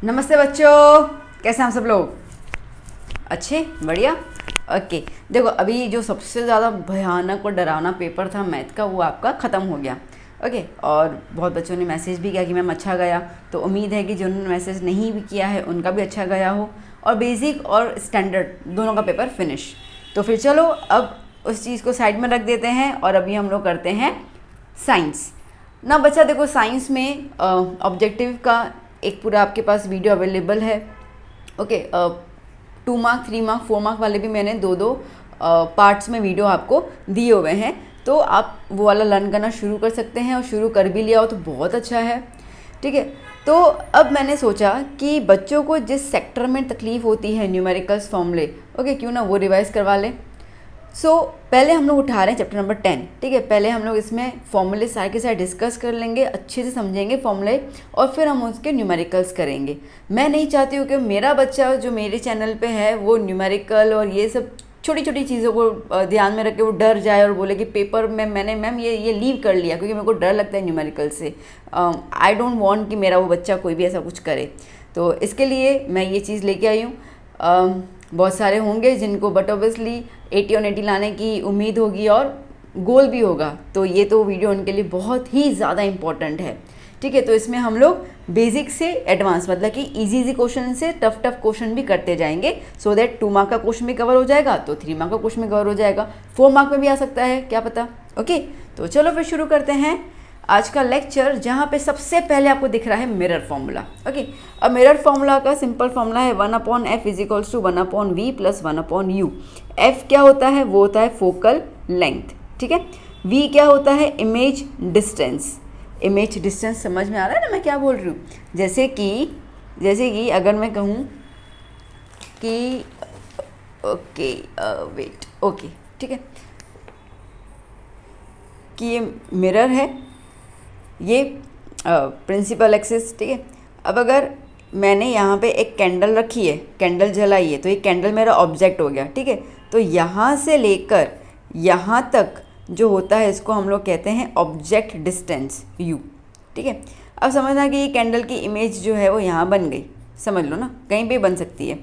नमस्ते बच्चों, कैसे हैं आप सब लोग? अच्छे, बढ़िया। ओके, देखो अभी जो सबसे ज़्यादा भयानक और डरावना पेपर था मैथ का, वो आपका ख़त्म हो गया। ओके, और बहुत बच्चों ने मैसेज भी किया कि मैम अच्छा गया। तो उम्मीद है कि जिन्होंने मैसेज नहीं भी किया है उनका भी अच्छा गया हो, और बेसिक और स्टैंडर्ड दोनों का पेपर फिनिश। तो फिर चलो अब उस चीज़ को साइड में रख देते हैं और अभी हम लोग करते हैं साइंस ना। बच्चा देखो, साइंस में ऑब्जेक्टिव का एक पूरा आपके पास वीडियो अवेलेबल है। ओके, 2 मार्क, 3 मार्क, 4 मार्क वाले भी मैंने दो दो पार्ट्स में वीडियो आपको दिए हुए हैं। तो आप वो वाला लर्न करना शुरू कर सकते हैं, और शुरू कर भी लिया हो तो बहुत अच्छा है। ठीक है, तो अब मैंने सोचा कि बच्चों को जिस सेक्टर में तकलीफ़ होती है न्यूमेरिकल्स फॉर्मूले, ओके, क्यों ना वो रिवाइज करवा लें। पहले हम लोग उठा रहे हैं चैप्टर नंबर 10। ठीक है, पहले हम लोग इसमें फॉर्मूले सारे के साथ डिस्कस कर लेंगे, अच्छे से समझेंगे फॉर्मूले, और फिर हम उसके न्यूमेरिकल्स करेंगे। मैं नहीं चाहती हूँ कि मेरा बच्चा जो मेरे चैनल पे है वो न्यूमेरिकल और ये सब छोटी छोटी चीज़ों को ध्यान में रख के वो डर जाए और बोले कि पेपर में मैंने मैम ये लीव कर लिया क्योंकि मेरे को डर लगता है न्यूमेरिकल से। आई डोंट वांट कि मेरा वो बच्चा कोई भी ऐसा कुछ करे। तो इसके लिए मैं ये चीज़ लेके आई हूँ। बहुत सारे होंगे जिनको बट ऑब्वियसली 80 और 80 लाने की उम्मीद होगी और गोल भी होगा, तो ये तो वीडियो उनके लिए बहुत ही ज़्यादा इम्पॉर्टेंट है। ठीक है, तो इसमें हम लोग बेसिक से एडवांस, मतलब कि इजी क्वेश्चन से टफ क्वेश्चन भी करते जाएंगे, सो दैट 2 मार्क का क्वेश्चन भी कवर हो जाएगा, तो 3 मार्क का क्वेश्चन भी कवर हो जाएगा, 4 मार्क में भी आ सकता है, क्या पता। ओके, तो चलो फिर शुरू करते हैं आज का लेक्चर, जहाँ पे सबसे पहले आपको दिख रहा है मिरर फॉर्मूला। ओके, अब मिरर फॉर्मूला का सिंपल फॉर्मूला है 1/f is equals to 1/v plus 1/u। f क्या होता है? वो होता है फोकल लेंथ। ठीक है, v क्या होता है? Image distance. इमेज डिस्टेंस समझ में आ रहा है ना मैं क्या बोल रही हूँ? जैसे कि अगर मैं कहूँ कि ओके, वेट, ओके, ठीक है, कि ये मिरर है, ये प्रिंसिपल एक्सिस। ठीक है, अब अगर मैंने यहाँ पे एक कैंडल रखी है, कैंडल जलाई है, तो ये कैंडल मेरा ऑब्जेक्ट हो गया। ठीक है, तो यहाँ से लेकर यहाँ तक जो होता है इसको हम लोग कहते हैं ऑब्जेक्ट डिस्टेंस u। ठीक है, अब समझना कि ये कैंडल की इमेज जो है वो यहाँ बन गई, समझ लो ना, कहीं पे बन सकती है।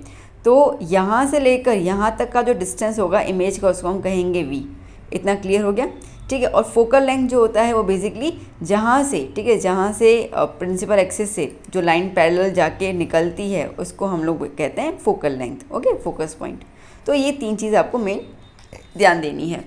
तो यहाँ से लेकर यहाँ तक का जो डिस्टेंस होगा इमेज का, उसको हम कहेंगे v। इतना क्लियर हो गया? ठीक है, और फोकल लेंथ जो होता है वो बेसिकली जहाँ से, ठीक है, जहाँ से प्रिंसिपल एक्सिस से जो लाइन पैरेलल जाके निकलती है उसको हम लोग कहते हैं focal length. Okay, focus point. तो ये 3 चीज़ आपको मेन ध्यान देनी है।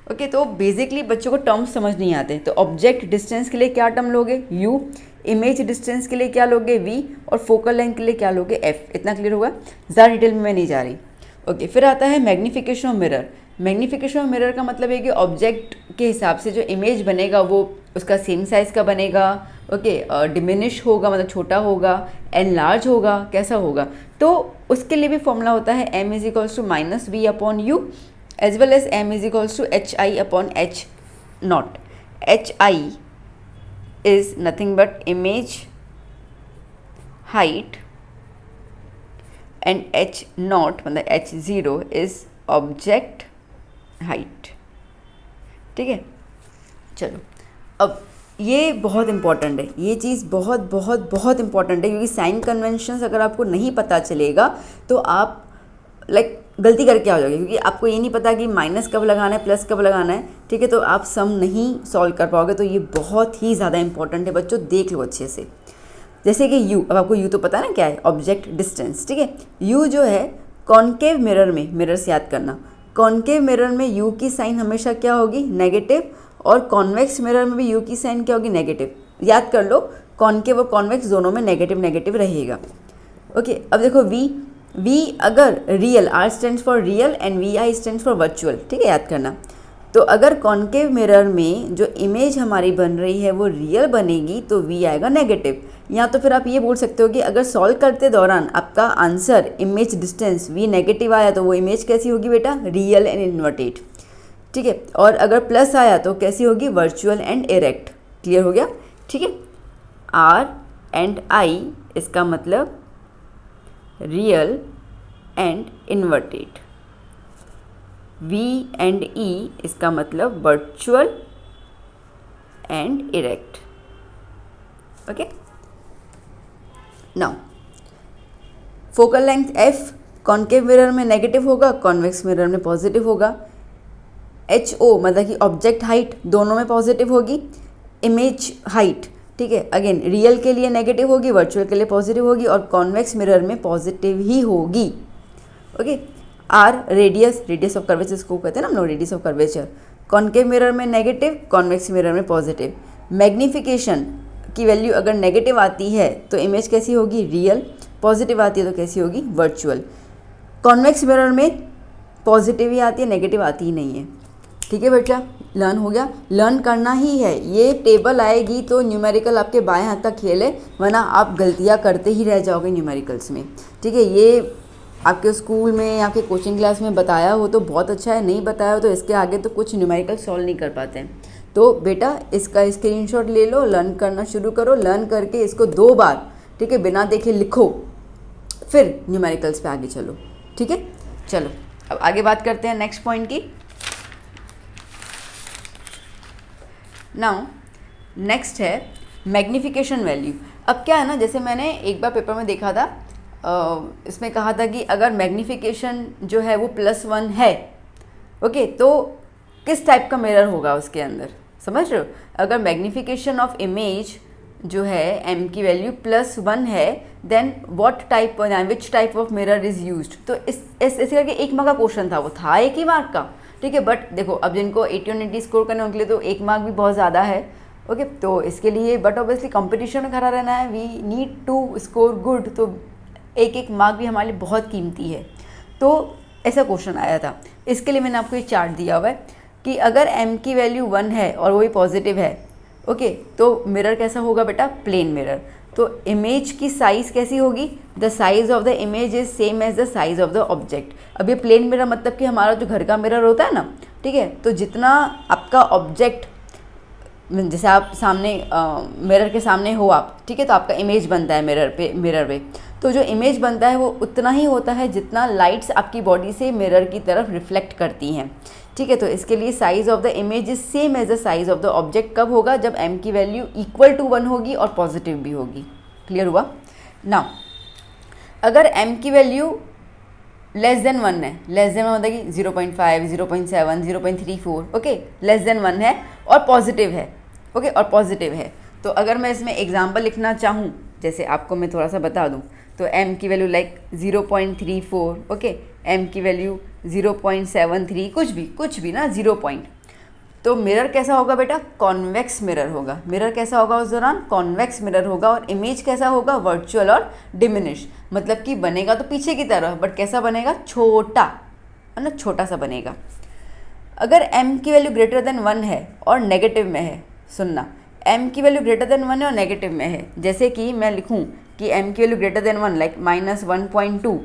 ओके, तो बेसिकली बच्चों को टर्म्स समझ नहीं आते, तो ऑब्जेक्ट डिस्टेंस के लिए क्या टर्म लोगे? u, इमेज डिस्टेंस के लिए क्या लोगे? v, और फोकल लेंथ के लिए क्या लोगे? f। इतना क्लियर होगा? ज़्यादा डिटेल में मैं नहीं जा रही। ओके, फिर आता है magnification of mirror. Magnification of mirror का मतलब है कि ऑब्जेक्ट के हिसाब से जो इमेज बनेगा वो उसका सेम साइज़ का बनेगा। ओके, डिमिनिश होगा, मतलब छोटा होगा, एनलार्ज होगा, कैसा होगा। तो उसके लिए भी फॉर्मूला होता है m is equals to -v/u as well as m is equals to hi/h0. hi is nothing but image height and h0 मतलब h0 is object height। ठीक है, चलो अब ये बहुत इंपॉर्टेंट है, ये चीज़ बहुत बहुत बहुत इंपॉर्टेंट है, क्योंकि साइन कन्वेंशंस अगर आपको नहीं पता चलेगा तो आप गलती करके आ जाओगे, क्योंकि आपको ये नहीं पता कि माइनस कब लगाना है, प्लस कब लगाना है। ठीक है, तो आप सम नहीं सॉल्व कर पाओगे। तो ये बहुत ही ज़्यादा इंपॉर्टेंट है बच्चों, देख लो अच्छे से। जैसे कि u, अब आपको u तो पता है ना क्या है? Object distance. ठीक है, u जो है कॉन्केव मिरर में, मिरर से याद करना, कॉन्केव मिरर में u की साइन हमेशा क्या होगी? नेगेटिव, और कॉन्वेक्स मिरर में भी u की साइन क्या होगी? नेगेटिव। याद कर लो, कॉन्केव और कॉन्वेक्स दोनों में नेगेटिव नेगेटिव रहेगा। ओके, अब देखो v अगर real, r stands for real and vi stands for virtual. ठीक है, याद करना। तो अगर कॉन्केव मिरर में जो इमेज हमारी बन रही है वो रियल बनेगी तो v आएगा नेगेटिव। या तो फिर आप ये बोल सकते हो कि अगर सॉल्व करते दौरान आपका answer image distance v negative आया तो वो इमेज कैसी होगी बेटा? Real and inverted. ठीक है, और अगर प्लस आया तो कैसी होगी? Virtual and erect. क्लियर हो गया? ठीक है, r एंड i इसका मतलब real and inverted, v and e इसका मतलब virtual and erect. Okay, now focal length F concave mirror में नेगेटिव होगा, कॉन्वेक्स मिरर में पॉजिटिव होगा। एच ओ मतलब कि ऑब्जेक्ट हाइट दोनों में पॉजिटिव होगी। इमेज हाइट, ठीक है, अगेन रियल के लिए नेगेटिव होगी, वर्चुअल के लिए पॉजिटिव होगी, और कॉन्वेक्स मिरर में पॉजिटिव ही होगी। Okay. R radius of curvature इसको कहते हैं ना हम लोग, radius of curvature. Concave mirror में नेगेटिव, कॉन्वेक्स मिरर में पॉजिटिव। मैग्नीफिकेशन की वैल्यू अगर नेगेटिव आती है तो इमेज कैसी होगी, रियल। पॉजिटिव आती है तो कैसी होगी, वर्चुअल। कॉन्वेक्स मिरर में पॉजिटिव ही आती है, नेगेटिव आती ही नहीं है। ठीक है बेटा, लर्न हो गया, लर्न करना ही है। ये टेबल आएगी तो न्यूमेरिकल आपके बाएं हाथ तक खेल है, वरना आप गलतियाँ करते ही रह जाओगे न्यूमेरिकल्स में। ठीक है, ये आपके स्कूल में, आपके कोचिंग क्लास में बताया हो तो बहुत अच्छा है, नहीं बताया हो तो इसके आगे तो कुछ न्यूमेरिकल सॉल्व नहीं कर पाते हैं। तो बेटा इसका स्क्रीनशॉट ले लो, लर्न करना शुरू करो, लर्न करके इसको 2 बार, ठीक है, बिना देखे लिखो, फिर न्यूमेरिकल्स पे आगे चलो। ठीक है, चलो अब आगे बात करते हैं नेक्स्ट पॉइंट की। नाउ नेक्स्ट है मैग्नीफिकेशन वैल्यू। अब क्या है ना, जैसे मैंने एक बार पेपर में देखा था, इसमें कहा था कि अगर मैग्नीफिकेशन जो है वो +1 है, ओके, तो किस टाइप का मिरर होगा उसके अंदर, समझ रहे हो। अगर मैग्नीफिकेशन ऑफ इमेज जो है m की वैल्यू +1 है, then which type of mirror is used. तो इस करके 1 मार्क का क्वेश्चन था, वो था 1 ही मार्क का। ठीक है, बट देखो अब जिनको 80 और 80 स्कोर करने उनके लिए तो 1 मार्क भी बहुत ज़्यादा है। ओके, तो इसके लिए बट ऑब्वियसली कंपटीशन में खड़ा रहना है, we need to score good, तो 1 मार्क भी हमारे लिए बहुत कीमती है। तो ऐसा क्वेश्चन आया था, इसके लिए मैंने आपको ये चार्ट दिया हुआ है कि अगर m की वैल्यू 1 है और वो भी पॉजिटिव है, ओके, तो मिरर कैसा होगा बेटा, प्लेन मिरर। तो इमेज की साइज़ कैसी होगी, the size of the image is same as the size of the object. अब ये प्लेन मिरर मतलब कि हमारा जो घर का मिरर होता है ना, ठीक है, तो जितना आपका ऑब्जेक्ट, जैसे आप सामने मिरर के सामने हो आप, ठीक है, तो आपका इमेज बनता है मिरर पे, तो जो इमेज बनता है वो उतना ही होता है जितना लाइट्स आपकी बॉडी से मिरर की तरफ रिफ्लेक्ट करती हैं। ठीक है, तो इसके लिए size of the image is same as the size of the object कब होगा, जब m की वैल्यू इक्वल टू 1 होगी और पॉजिटिव भी होगी। क्लियर हुआ ना। अगर m की वैल्यू लेस देन 1 है, लेस देन मतलब कि 0.5, 0.7, 0.34, ओके, लेस देन 1 है और पॉजिटिव है, ओके, और पॉजिटिव है, तो अगर मैं इसमें एग्जाम्पल लिखना चाहूँ, जैसे आपको मैं थोड़ा सा बता दूँ, तो m की वैल्यू लाइक 0.34, ओके, m की वैल्यू 0.73, कुछ भी ना 0 पॉइंट, तो मिरर कैसा होगा बेटा, कॉन्वेक्स मिरर होगा। मिरर कैसा होगा उस दौरान, कॉन्वेक्स मिरर होगा। और इमेज कैसा होगा, वर्चुअल और डिमिनिश, मतलब कि बनेगा तो पीछे की तरफ, बट कैसा बनेगा, छोटा, है ना, छोटा सा बनेगा। अगर m की वैल्यू ग्रेटर देन 1 है और नेगेटिव में है, सुनना, m की वैल्यू ग्रेटर देन 1 है और नेगेटिव में है, जैसे कि मैं लिखूँ कि m की value greater than 1 like -1.2,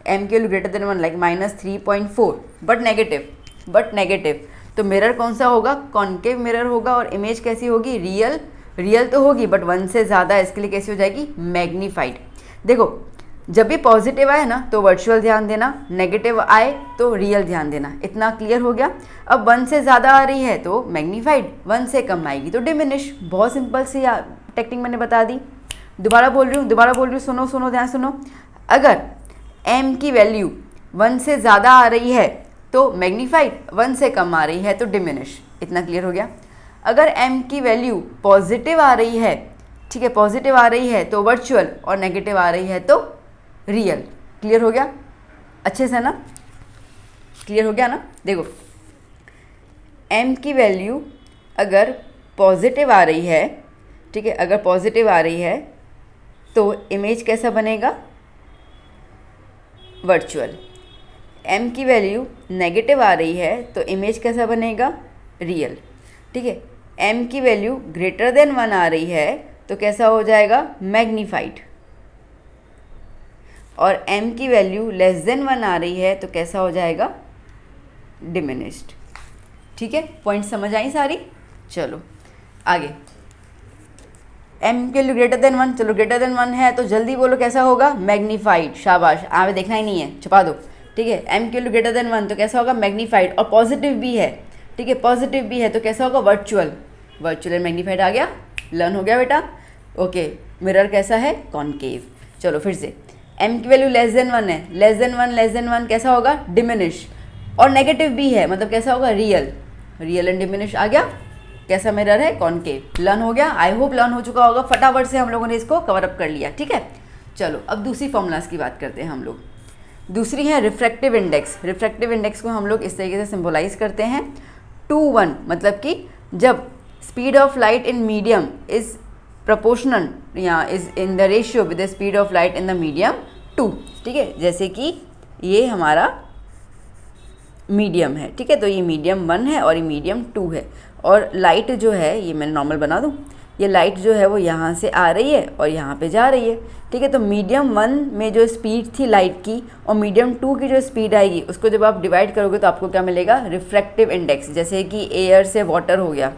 m की value greater than 1 like -3.4, but negative, तो मिरर कौन सा होगा, कॉन्केव मिरर होगा। और इमेज कैसी होगी, रियल तो होगी बट 1 से ज़्यादा, इसके लिए कैसी हो जाएगी, मैग्नीफाइड। देखो जब भी पॉजिटिव आए ना तो वर्चुअल ध्यान देना, नेगेटिव आए तो रियल ध्यान देना। इतना क्लियर हो गया। अब 1 से ज़्यादा आ रही है तो मैग्नीफाइड, 1 से कम आएगी तो डिमिनिश। बहुत सिंपल सी टेक्निक मैंने बता दी। दोबारा बोल रही हूँ, सुनो ध्यान सुनो। अगर m की वैल्यू 1 से ज़्यादा आ रही है तो मैग्नीफाइड, 1 से कम आ रही है तो डिमिनिश। इतना क्लियर हो गया। अगर m की वैल्यू पॉजिटिव आ रही है, ठीक है, पॉजिटिव आ रही है तो वर्चुअल, और नेगेटिव आ रही है तो रियल। क्लियर हो गया अच्छे से ना, क्लियर हो गया ना। देखो m की वैल्यू अगर पॉजिटिव आ रही है, ठीक है, अगर पॉजिटिव आ रही है तो इमेज कैसा बनेगा, वर्चुअल। m की वैल्यू नेगेटिव आ रही है तो इमेज कैसा बनेगा, रियल। ठीक है, m की वैल्यू ग्रेटर देन 1 आ रही है तो कैसा हो जाएगा, मैग्नीफाइड। और m की वैल्यू लेस देन 1 आ रही है तो कैसा हो जाएगा, डिमिनिश्ड। ठीक है, पॉइंट समझ आई सारी। चलो आगे, m की वैल्यू ग्रेटर देन 1, चलो ग्रेटर देन 1 है तो जल्दी बोलो कैसा होगा, मैग्नीफाइड। शाबाश, आगे देखना ही नहीं है, छुपा दो। ठीक है, m की वैल्यू ग्रेटर देन 1 तो कैसा होगा, मैग्नीफाइड, और पॉजिटिव भी है, ठीक है, पॉजिटिव भी है तो कैसा होगा, वर्चुअल। वर्चुअल मैग्नीफाइड आ गया, लर्न हो गया बेटा। ओके, मिरर कैसा है, कॉन्केव। चलो फिर से, m की वैल्यू लेस देन 1 है, लेस देन वन कैसा होगा, डिमिनिश, और नेगेटिव भी है मतलब कैसा होगा, रियल, रियल एंड डिमिनिश आ गया। कैसा मिरर है, कॉनकेव। लर्न हो गया, आई होप लर्न हो चुका होगा, फटाफट से हम लोगों ने इसको कवर अप कर लिया, ठीक है। चलो अब दूसरी फॉर्मूलाज की बात करते हैं हम लोग। दूसरी है रिफ्रैक्टिव इंडेक्स। रिफ्रैक्टिव इंडेक्स को हम लोग इस तरीके से सिंबलाइज करते हैं 2:1, मतलब कि जब speed of light in medium is proportional या is in the ratio with the speed of light in the medium 2, ठीक है। जैसे कि ये हमारा मीडियम है, ठीक है, तो ये मीडियम 1 है और ये मीडियम 2 है, और लाइट जो है ये मैं नॉर्मल बना दूँ, ये लाइट जो है वो यहाँ से आ रही है और यहाँ पे जा रही है, ठीक है। तो मीडियम 1 में जो स्पीड थी लाइट की और मीडियम 2 की जो स्पीड आएगी उसको जब आप डिवाइड करोगे तो आपको क्या मिलेगा, रिफ्रैक्टिव इंडेक्स। जैसे कि एयर से वाटर हो गया,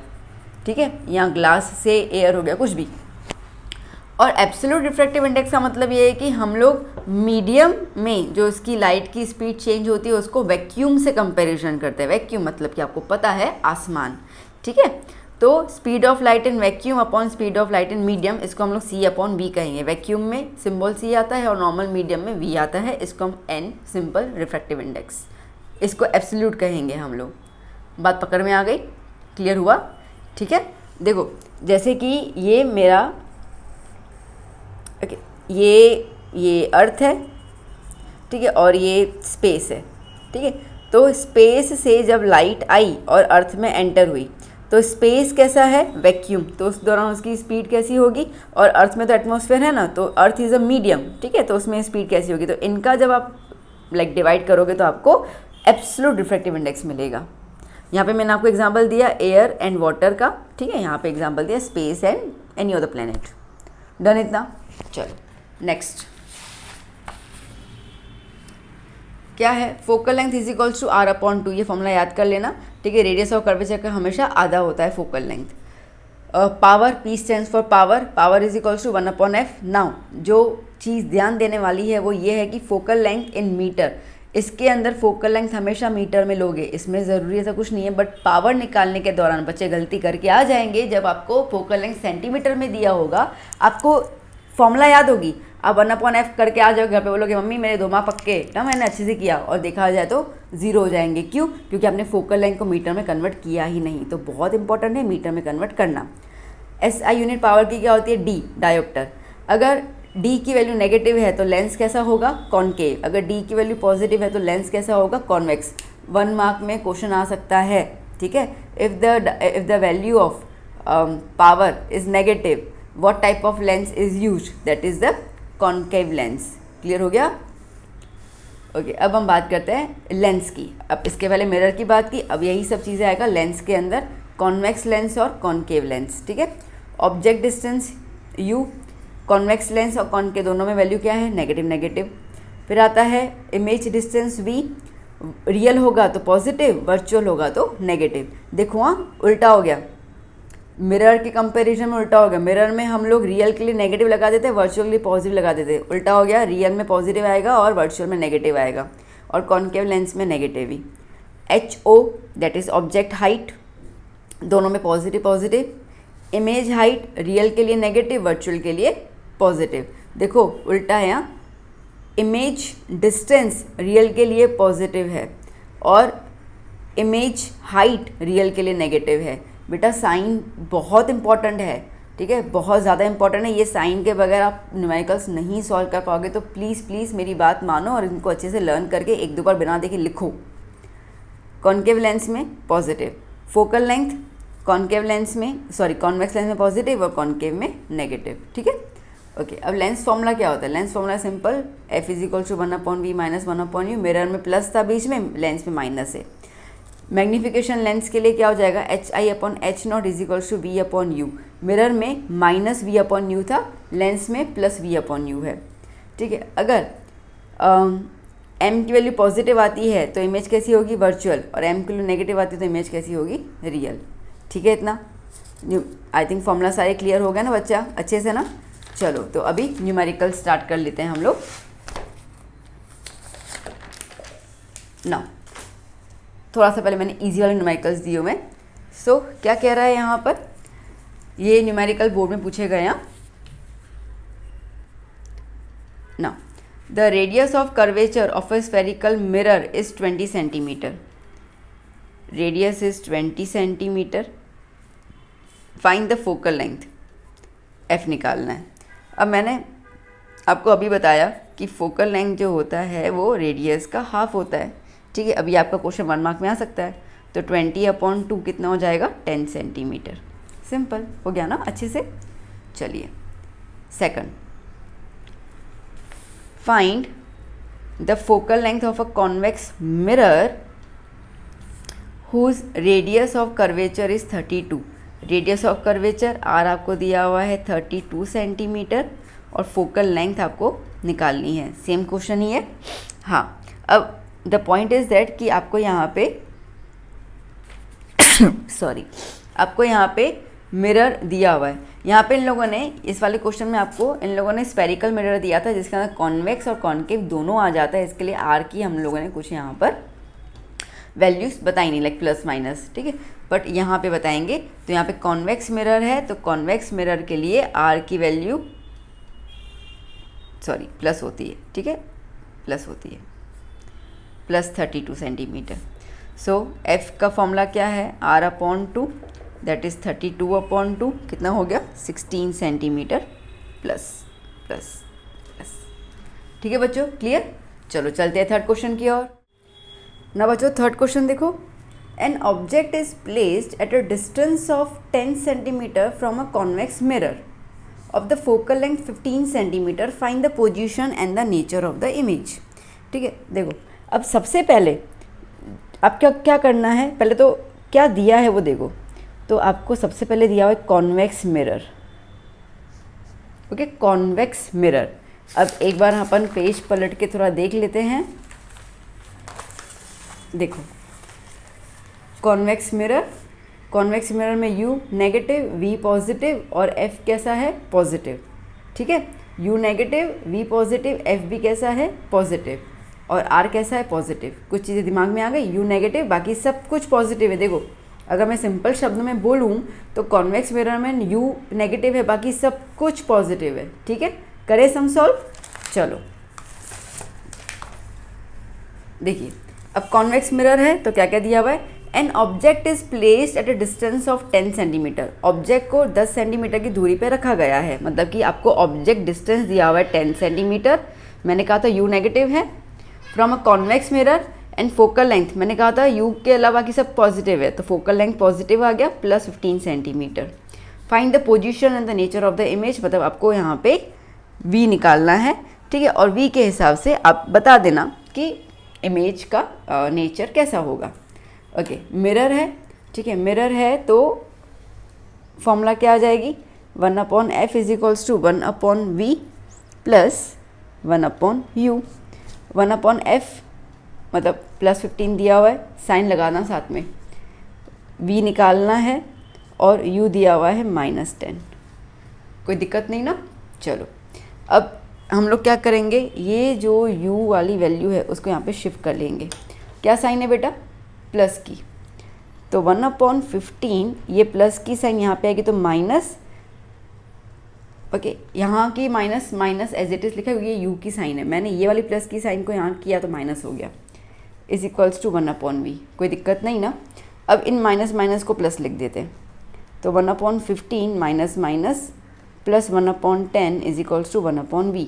ठीक है, या ग्लास से एयर हो गया, कुछ भी। और एब्सोल्यूट रिफ्रैक्टिव इंडेक्स का मतलब ये है कि हम लोग मीडियम में जो इसकी लाइट की स्पीड चेंज होती है उसको वैक्यूम से कंपैरिजन करते हैं। वैक्यूम मतलब कि आपको पता है आसमान, ठीक है। तो speed of light in vacuum upon speed of light in medium, इसको हम लोग c अपॉन v कहेंगे। वैक्यूम में सिंबल c आता है और नॉर्मल मीडियम में v आता है, इसको हम n सिंपल रिफ्रैक्टिव इंडेक्स, इसको एब्सोल्यूट कहेंगे हम लोग। बात पकड़ में आ गई, क्लियर हुआ, ठीक है। देखो जैसे कि ये मेरा ओके, ये अर्थ है, ठीक है, और ये स्पेस है, ठीक है। तो स्पेस से जब लाइट आई और अर्थ में एंटर हुई तो स्पेस कैसा है, वैक्यूम, तो उस दौरान उसकी स्पीड कैसी होगी, और अर्थ में तो एटमॉस्फेयर है ना, तो अर्थ इज़ अ मीडियम, ठीक है, तो उसमें स्पीड कैसी होगी। तो इनका जब आप डिवाइड करोगे तो आपको एब्सोल्यूट रिफ्रैक्टिव इंडेक्स मिलेगा। यहाँ पे मैंने आपको एग्जांपल दिया एयर एंड वाटर का, ठीक है, यहाँ पे एग्जांपल दिया space and any other planet. Done इतना, चलो नेक्स्ट क्या है, focal length is equals to r upon 2, ये फॉर्मूला याद कर लेना, ठीक है। रेडियस ऑफ कर्वेचर का हमेशा आधा होता है focal length. Power, P stands for power, power is equals to 1 upon f। Now जो चीज़ ध्यान देने वाली है वो ये है कि फोकल लेंथ इन मीटर, इसके अंदर फोकल लेंथ हमेशा मीटर में लोगे, इसमें ज़रूरी ऐसा कुछ नहीं है, बट पावर निकालने के दौरान बच्चे गलती करके आ जाएंगे। जब आपको फोकल लेंथ सेंटीमीटर में दिया होगा, आपको फॉर्मूला याद होगी, आप 1 अपॉन f करके आ जाओगे, घर पे बोलोगे मम्मी मेरे 2 माह पक्के ना, मैंने अच्छे से किया, और देखा जाए तो 0 हो जाएंगे। क्यों? क्योंकि आपने फोकल लेंथ को मीटर में कन्वर्ट किया ही नहीं। तो बहुत इंपॉर्टेंट है मीटर में कन्वर्ट करना। SI यूनिट पावर की क्या होती है, D, डायोप्टर। अगर D की वैल्यू नेगेटिव है तो लेंस कैसा होगा, कॉनकेव। अगर D की वैल्यू पॉजिटिव है तो लेंस कैसा होगा, कॉन्वेक्स। 1 मार्क में क्वेश्चन आ सकता है, ठीक है। If the value of power is negative, what type of lens is used, that is the concave lens। Clear हो गया, ओके। अब हम बात करते हैं लेंस की। अब इसके पहले मिरर की बात की, अब यही सब चीज़ें आएगा लेंस के अंदर, कॉन्वेक्स लेंस और कॉनकेव लेंस, ठीक है। Object distance u, convex lens और कॉनकेव दोनों में वैल्यू क्या है, नेगेटिव नेगेटिव। फिर आता है इमेज डिस्टेंस v, रियल होगा तो पॉजिटिव, वर्चुअल होगा तो नेगेटिव। देखो हाँ उल्टा हो गया, मिरर के कंपैरिजन में उल्टा हो गया। मिरर में हम लोग रियल के लिए नेगेटिव लगा देते हैं, वर्चुअल के लिए पॉजिटिव लगा देते हैं। उल्टा हो गया, रियल में पॉजिटिव आएगा और वर्चुअल में नेगेटिव आएगा, और कॉनकेव लेंस में negative he. HO that is object height, दोनों में positive positive. Image height real के लिए नेगेटिव, वर्चुअल के लिए पॉजिटिव। देखो उल्टा है यहाँ, इमेज डिस्टेंस रियल के लिए पॉजिटिव है और इमेज हाइट रियल के लिए नेगेटिव है। बेटा साइन बहुत इंपॉर्टेंट है, ठीक है, बहुत ज़्यादा इंपॉर्टेंट है। ये साइन के बगैर आप न्यूमेरिकल्स नहीं सॉल्व कर पाओगे, तो प्लीज़ प्लीज़ मेरी बात मानो और इनको अच्छे से लर्न करके 1-2 बार बिना देखे लिखो। कॉनकेव लेंस में positive, focal length concave lens में कॉन्वेक्स लेंस में पॉजिटिव और कॉनकेव में नेगेटिव, ठीक है, ओके। अब लेंस फॉर्मूला क्या होता है, lens formula simple, F is equal to 1 upon V minus 1 upon U। Mirror में प्लस था बीच में, लेंस में माइनस है। मैग्नीफिकेशन लेंस के लिए क्या हो जाएगा, HI upon H0 is equals to V upon U। Mirror में माइनस V अपॉन U था, लेंस में प्लस V अपॉन U है, ठीक है। अगर M की वैल्यू पॉजिटिव आती है तो इमेज कैसी होगी, वर्चुअल, और M की वैल्यू नेगेटिव आती है तो इमेज कैसी होगी, रियल, ठीक है। इतना आई थिंक फॉर्मूला सारे क्लियर हो गया ना बच्चा, अच्छे से ना। चलो तो अभी न्यूमेरिकल स्टार्ट कर लेते हैं हम लोग ना। थोड़ा सा पहले मैंने इजी वाले न्यूमेरिकल्स दिए हुए हैं। सो क्या कह रहा है यहाँ पर, ये न्यूमेरिकल बोर्ड में पूछे गए हैं ना। The radius of curvature of a spherical mirror is 20 centimetre, radius is 20 centimetre, find the focal length, F निकालना है। अब मैंने आपको अभी बताया कि फोकल लेंथ जो होता है वो रेडियस का हाफ होता है, ठीक है। अभी आपका क्वेश्चन 1 मार्क में आ सकता है, तो 20/2 कितना हो जाएगा, 10 सेंटीमीटर। सिंपल हो गया ना अच्छे से। चलिए second, find the focal length of a convex mirror whose radius of curvature is 32। Radius of curvature R आपको दिया हुआ है 32 सेंटीमीटर और फोकल लेंथ आपको निकालनी है। सेम क्वेश्चन ही है। हाँ, अब द पॉइंट इज दैट कि आपको यहाँ पे सॉरी आपको यहाँ पे मिरर दिया हुआ है। यहाँ पे इन लोगों ने इस वाले क्वेश्चन में आपको इन लोगों ने स्पेरिकल मिरर दिया था जिसके अंदर कॉन्वेक्स और कॉन्केव दोनों आ जाता है। इसके लिए आर की हम लोगों ने कुछ यहाँ पर वैल्यूज बताई नहीं, लाइक प्लस माइनस, ठीक है। बट यहाँ पे बताएंगे। तो यहाँ पे कॉन्वेक्स मिरर है, तो कॉन्वेक्स मिरर के लिए आर की वैल्यू प्लस होती है, ठीक है, प्लस होती है, प्लस 32 सेंटीमीटर। सो एफ का फॉर्मूला क्या है, r/2 दैट इज़ 32/2 कितना हो गया, 16 सेंटीमीटर प्लस प्लस प्लस। ठीक है बच्चों, क्लियर। चलो चलते हैं थर्ड क्वेश्चन की ओर। ना बच्चों थर्ड क्वेश्चन देखो, N object is placed at a distance of 10 centimetre from a convex mirror of the focal length 15 centimeter, find the position and the nature of the image। ठीक है, देखो अब सबसे पहले आपको क्या करना है, पहले तो क्या दिया है वो देखो। तो आपको सबसे पहले दिया हुआ है convex mirror, okay, convex mirror. अब एक बार अपन पेज पलट के थोड़ा देख लेते हैं। देखो कॉन्वेक्स मिरर, कॉन्वेक्स मिरर में U नेगेटिव, V पॉजिटिव और F कैसा है, पॉजिटिव, ठीक है। U negative, V positive, F भी कैसा है, पॉजिटिव, और R कैसा है, पॉजिटिव। कुछ चीज़ें दिमाग में आ गई, U नेगेटिव, बाकी सब कुछ पॉजिटिव है। देखो अगर मैं सिंपल शब्द में बोलूँ तो कॉन्वेक्स मिरर में U नेगेटिव है, बाकी सब कुछ पॉजिटिव है, ठीक है। करें सम सॉल्व, चलो देखिए। अब कॉन्वेक्स मिरर है तो क्या क्या दिया हुआ है, N object is placed at a distance of 10 centimetre. Object को 10 सेंटीमीटर की दूरी पे रखा गया है, मतलब कि आपको ऑब्जेक्ट डिस्टेंस दिया हुआ है 10 सेंटीमीटर। मैंने कहा था U नेगेटिव है, from a convex mirror, and focal length मैंने कहा था U के अलावा बाकी सब पॉजिटिव है, तो फोकल लेंथ पॉजिटिव आ गया, plus 15 centimetre. Find the position and the nature of the image, मतलब आपको यहाँ पे V निकालना है, ठीक है। और V के हिसाब से आप बता देना कि इमेज का नेचर कैसा होगा। ओके, मिरर है, ठीक है, मिरर है तो फॉर्मूला क्या आ जाएगी, 1/f is equals to 1/v plus 1/u। 1/f मतलब प्लस 15 दिया हुआ है, साइन लगाना साथ में, v निकालना है और u दिया हुआ है -10। कोई दिक्कत नहीं ना। चलो अब हम लोग क्या करेंगे, ये जो u वाली वैल्यू है उसको यहाँ पे शिफ्ट कर लेंगे। क्या साइन है बेटा, प्लस की, तो 1/15 ये प्लस की साइन यहाँ पे आएगी तो माइनस, ओके, यहाँ की minus minus as it is लिखा है क्योंकि ये u की साइन है। मैंने ये वाली प्लस की साइन को यहाँ किया तो माइनस हो गया, इज इक्वल्स टू 1/v। कोई दिक्कत नहीं ना। अब इन माइनस माइनस को प्लस लिख देते हैं, तो 1/15 minus minus plus 1/10 is equals to 1/v।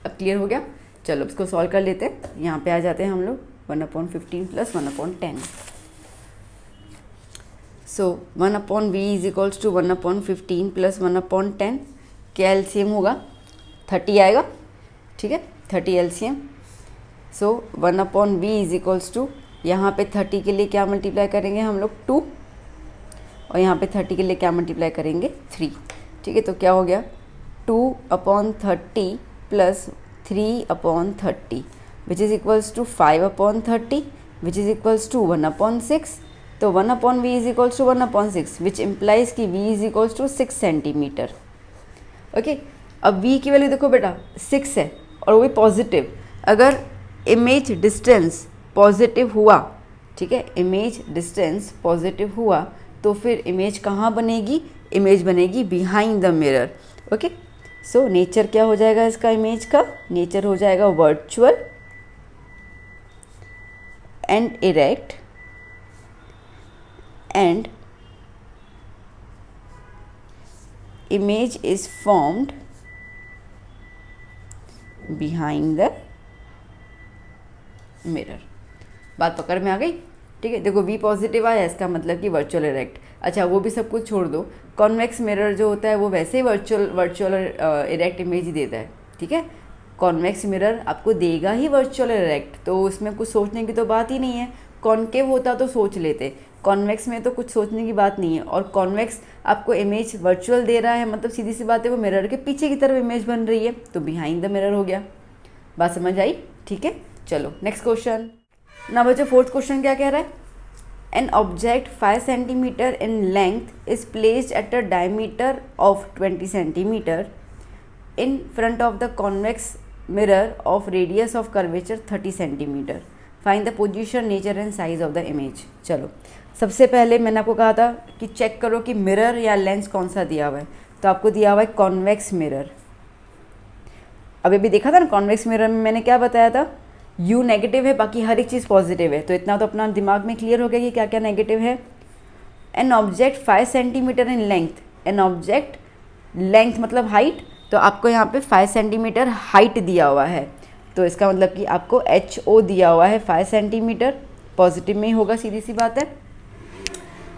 अब क्लियर हो गया। चलो इसको सॉल्व कर लेते हैं। यहाँ पे आ जाते हैं हम लोग, 1/15 प्लस 1/10। So 1/v is equals to 1/15 प्लस 1/10। क्या एलसीएम होगा, 30 आएगा, ठीक है, 30 LCM. So 1/v is equals to, यहाँ पे 30 के लिए क्या मल्टीप्लाई करेंगे हम लोग, 2, और यहाँ पे 30 के लिए क्या मल्टीप्लाई करेंगे, 3, ठीक है। तो क्या हो गया, 2/30 plus 3/30 which is equals to 5/30 which is equals to 1/6। तो 1/v is equals to 1/6 which implies कि v is equals to 6 centimetre. Okay, अब v की वैल्यू देखो बेटा 6 है और वो भी पॉजिटिव। अगर इमेज डिस्टेंस पॉजिटिव हुआ, ठीक है, इमेज डिस्टेंस पॉजिटिव हुआ तो फिर इमेज कहाँ बनेगी, इमेज बनेगी behind the mirror. Okay, so nature क्या हो जाएगा इसका, इमेज का नेचर हो जाएगा virtual and erect and image is formed behind the mirror। बात पकड़ में आ गई? ठीक है, देखो V पॉजिटिव आया, इसका मतलब कि वर्चुअल इरेक्ट। अच्छा, वो भी सब कुछ छोड़ दो, कॉन्वेक्स मिरर जो होता है वो वैसे ही वर्चुअल इरेक्ट इमेज ही देता है। ठीक है, कॉन्वेक्स मिरर आपको देगा ही वर्चुअल इरेक्ट, तो उसमें कुछ सोचने की तो बात ही नहीं है। कॉन्केव होता तो सोच लेते, कॉन्वेक्स में तो कुछ सोचने की बात नहीं है। और कॉन्वेक्स आपको इमेज वर्चुअल दे रहा है, मतलब सीधी सी बात है वो मिरर के पीछे की तरफ इमेज बन रही है, तो बिहाइंड द मिरर हो गया। बात समझ आई? ठीक है, चलो नेक्स्ट क्वेश्चन। ना बच्चों, फोर्थ क्वेश्चन क्या कह रहा है? An object 5 centimetre in length is placed at a diameter of 20 centimetre in front of the convex mirror of radius of curvature 30 centimetre. Find the position, nature and size of the image. चलो, सबसे पहले मैंने आपको कहा था कि check करो कि मिरर या लेंस कौन सा दिया हुआ है, तो आपको दिया हुआ है कॉन्वेक्स मिरर। अभी भी देखा था ना, कॉन्वेक्स मिरर में मैंने क्या बताया था, U नेगेटिव है, बाकी हर एक चीज़ पॉजिटिव है, तो इतना तो अपना दिमाग में क्लियर हो गया कि क्या क्या नेगेटिव है। An object 5 centimetre in length, an object length मतलब हाइट, तो आपको यहाँ पे 5 सेंटीमीटर हाइट दिया हुआ है, तो इसका मतलब कि आपको HO दिया हुआ है 5 सेंटीमीटर, पॉजिटिव में ही होगा, सीधी सी बात है।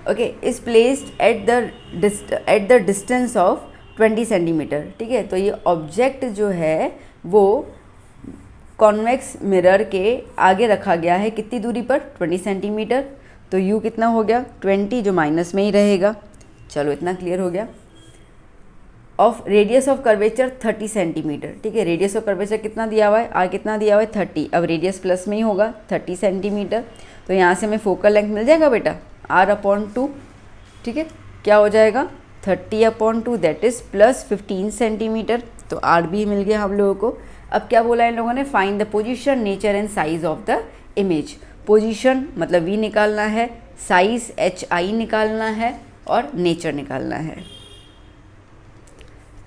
Okay, is placed at the distance of 20 centimetre. ठीक है, तो ये ऑब्जेक्ट जो है वो कॉन्वेक्स मिरर के आगे रखा गया है, कितनी दूरी पर? 20 सेंटीमीटर। तो U कितना हो गया? 20, जो माइनस में ही रहेगा। चलो, इतना क्लियर हो गया। Of radius of curvature 30 centimetre. ठीक है, रेडियस ऑफ कर्वेचर कितना दिया हुआ है? R कितना दिया हुआ है? 30। अब रेडियस प्लस में ही होगा, 30 सेंटीमीटर, तो यहाँ से हमें फोकल लेंथ मिल जाएगा बेटा R/2। ठीक है, क्या हो जाएगा? 30/2, दैट इज़ प्लस 15 सेंटीमीटर, तो R भी मिल गया हम लोगों को। अब क्या बोला इन लोगों ने? Find the position, nature and size of the image. Position मतलब V निकालना है, साइज HI निकालना है, और नेचर निकालना है।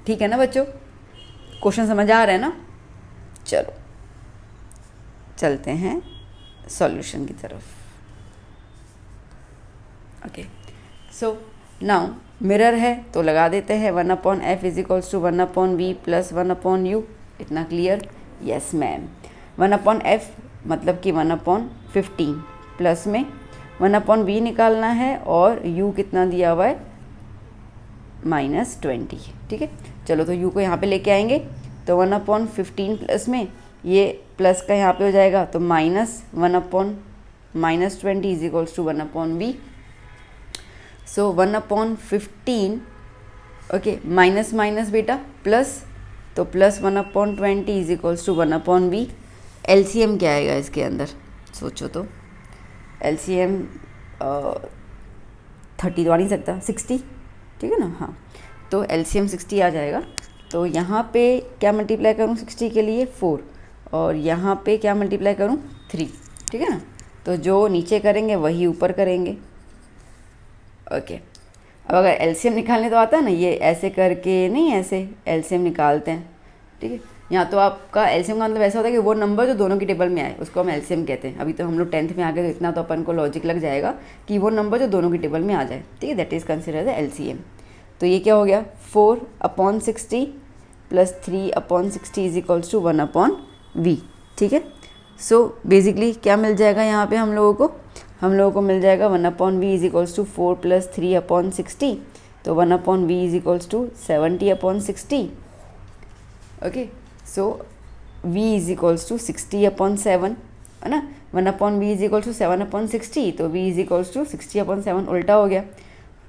ठीक है ना बच्चों, क्वेश्चन समझ आ रहा है ना? चलो चलते हैं सॉल्यूशन की तरफ। ओके, सो नाउ मिरर है तो लगा देते हैं 1/f is equals to 1/v plus 1/u। इतना क्लियर? Yes ma'am. 1/f मतलब कि 1/15 प्लस में 1/v निकालना है, और u कितना दिया हुआ है? -20। ठीक है, चलो तो u को यहाँ पे लेके आएंगे, तो 1/15 प्लस में ये प्लस का यहाँ पे हो जाएगा, तो -1/-20 is equals to 1/v। So 1/15, okay, minus minus बेटा प्लस, तो plus 1/20 is equals to 1/v। LCM क्या आएगा इसके अंदर? सोचो तो, एलसीएम 30 तो आ नहीं सकता, 60। ठीक है ना? हाँ, तो एलसीएम 60 आ जाएगा। तो यहाँ पे क्या मल्टीप्लाई करूँ 60 के लिए? 4, और यहाँ पे क्या मल्टीप्लाई करूँ? 3। ठीक है ना? तो जो नीचे करेंगे वही ऊपर करेंगे। ओके, अब अगर एलसीएम निकालने तो आता है ना, ये ऐसे करके नहीं, ऐसे एलसीएम निकालते हैं। ठीक है, यहाँ तो आपका एलसीएम का मतलब ऐसा होता है कि वो नंबर जो दोनों की टेबल में आए उसको हम एलसीएम कहते हैं। अभी तो हम लोग 10th में आ गए, तो इतना तो अपन को लॉजिक लग जाएगा कि वो नंबर जो दोनों की टेबल में आ जाए। ठीक है, that is consider the LCM. तो ये क्या हो गया? 4/60 plus 3/60 is equals to 1/v। ठीक है, सो बेसिकली क्या मिल जाएगा यहाँ पे हम लोगों को? हम लोगों को मिल जाएगा 1/v is equals to 4 plus 3/60, तो 1/v is equals to 70/60। Okay, so v is equals to 60/7, है ना? 1/v इज इक्वल्स टू 7/60, तो v इज इक्वल्स टू 60/7, उल्टा हो गया।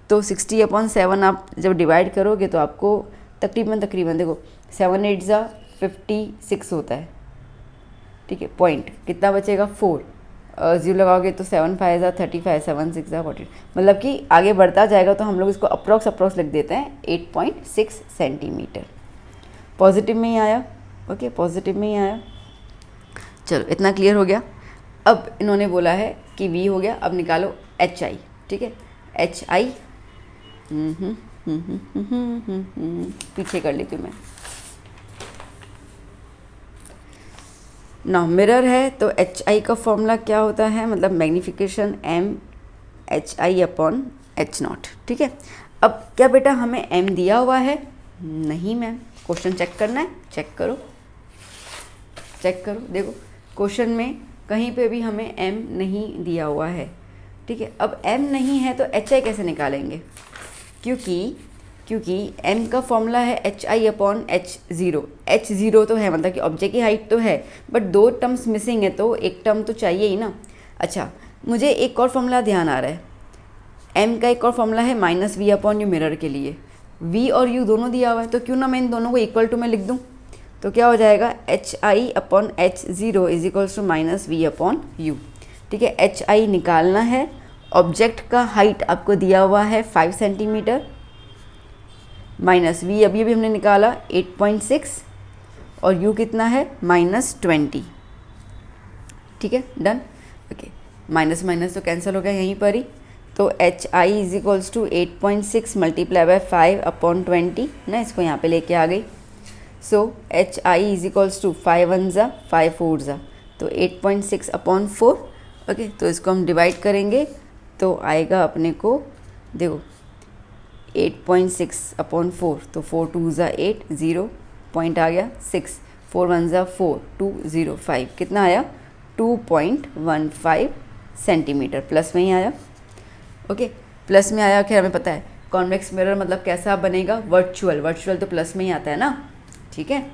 तो 60/7 आप जब डिवाइड करोगे तो आपको तकरीबन देखो 7 8 जा 56 होता है। ठीक है, पॉइंट कितना बचेगा? 4। 0 लगाओगे तो 7 5 जा 35, 7 6 जा 40, मतलब कि आगे बढ़ता जाएगा, तो हम लोग इसको अप्रॉक्स लिख देते हैं 8.6 सेंटीमीटर। पॉजिटिव में ही आया। ओके, पॉजिटिव में ही आया। चलो, इतना क्लियर हो गया। अब इन्होंने बोला है कि v हो गया, अब निकालो HI। ठीक है, HI पीछे कर लेती हूँ मैं। ना मिरर है तो एच आई का फॉर्मूला क्या होता है, मतलब magnification M H I upon H naught. ठीक है, अब क्या बेटा हमें एम दिया हुआ है? नहीं मैम, क्वेश्चन चेक करना है, चेक करो देखो क्वेश्चन में कहीं पे भी हमें m नहीं दिया हुआ है। ठीक है, अब m नहीं है तो एच आई कैसे निकालेंगे? क्योंकि m का फॉर्मूला है H I upon H zero तो है, मतलब कि ऑब्जेक्ट की हाइट तो है, बट दो टर्म्स मिसिंग है तो एक टर्म तो चाहिए ही ना। अच्छा, मुझे एक और फॉर्मूला ध्यान आ रहा है, m का एक और फॉर्मूला है minus V upon U mirror के लिए। v और u दोनों दिया हुआ है तो क्यों ना मैं इन दोनों को इक्वल टू में लिख दूँ, तो क्या हो जाएगा H I upon H zero is equals to minus V upon U. ठीक है, एच आई निकालना है, ऑब्जेक्ट का हाइट आपको दिया हुआ है 5 सेंटीमीटर, माइनस वी अभी हमने निकाला 8.6 और यू कितना है -20। ठीक है, डन। ओके, माइनस माइनस तो कैंसिल हो गया यहीं पर ही, तो H I is equals to 8.6 multiply by 5 upon 20 ना, इसको यहाँ पे लेके आ गई। So H I is equals to 5 1 ज़ा 5 4 ज़ा, तो 8.6 अपॉन 4। ओके, तो इसको हम डिवाइड करेंगे तो आएगा अपने को, देखो 8.6 अपॉन 4, तो 4 2 ज़ा 8, 0 पॉइंट आ गया 6, 4 1 ज़ा 4, 2 0 5, कितना आया 2.15 सेंटीमीटर, प्लस में ही आया। ओके, प्लस में आया। खैर हमें पता है कॉन्वेक्स मिरर मतलब कैसा बनेगा, वर्चुअल तो प्लस में ही आता है ना। ठीक है,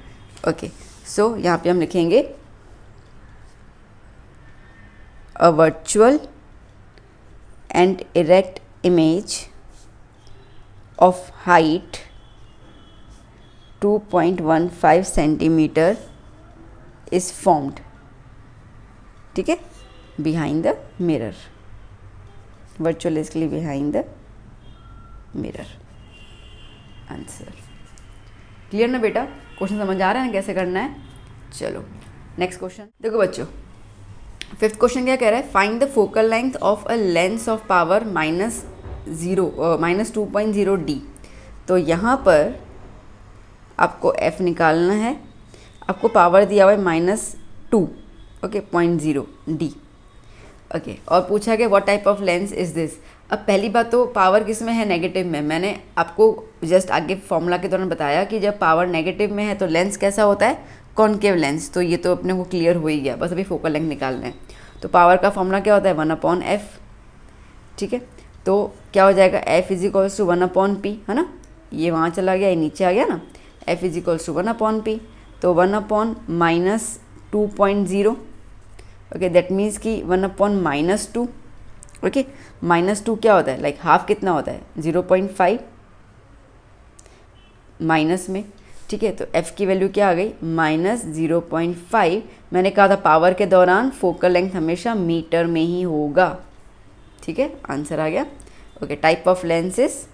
ओके, सो यहाँ पे हम लिखेंगे a virtual and erect image of height 2.15 centimetre is formed. ठीक है, behind the mirror, virtually behind the mirror. Answer clear ना बेटा? क्वेश्चन समझ आ रहा है ना कैसे करना है? चलो नेक्स्ट क्वेश्चन देखो बच्चों, फिफ्थ क्वेश्चन क्या कह रहा है, find the focal length of a lens of power -2.0 D. तो यहाँ पर आपको f निकालना है, आपको पावर दिया हुआ है -2, ओके 0.0 डी। ओके, और पूछा गया what type of lens is this. अब पहली बात तो पावर किस में है, नेगेटिव में। मैंने आपको जस्ट आगे फॉर्मूला के दौरान बताया कि जब पावर नेगेटिव में है तो लेंस कैसा होता है, कॉनकेव लेंस। तो ये तो अपने को क्लियर हो ही गया, बस अभी फोकल लेंथ निकालना है। तो पावर का फॉर्मूला क्या होता है 1/f। ठीक है, तो क्या हो जाएगा f is equals to 1/p, है ना, ये वहाँ चला गया, ये नीचे आ गया ना, f is equals to 1/p, तो 1/-2.0। ओके, दैट मीन्स कि 1/-2। ओके, -2 क्या होता है, लाइक हाफ कितना होता है 0.5 माइनस में। ठीक है, तो f की वैल्यू क्या आ गई -0.5। मैंने कहा था पावर के दौरान फोकल लेंथ हमेशा मीटर में ही होगा। ठीक है, आंसर आ गया। Okay, type of lens is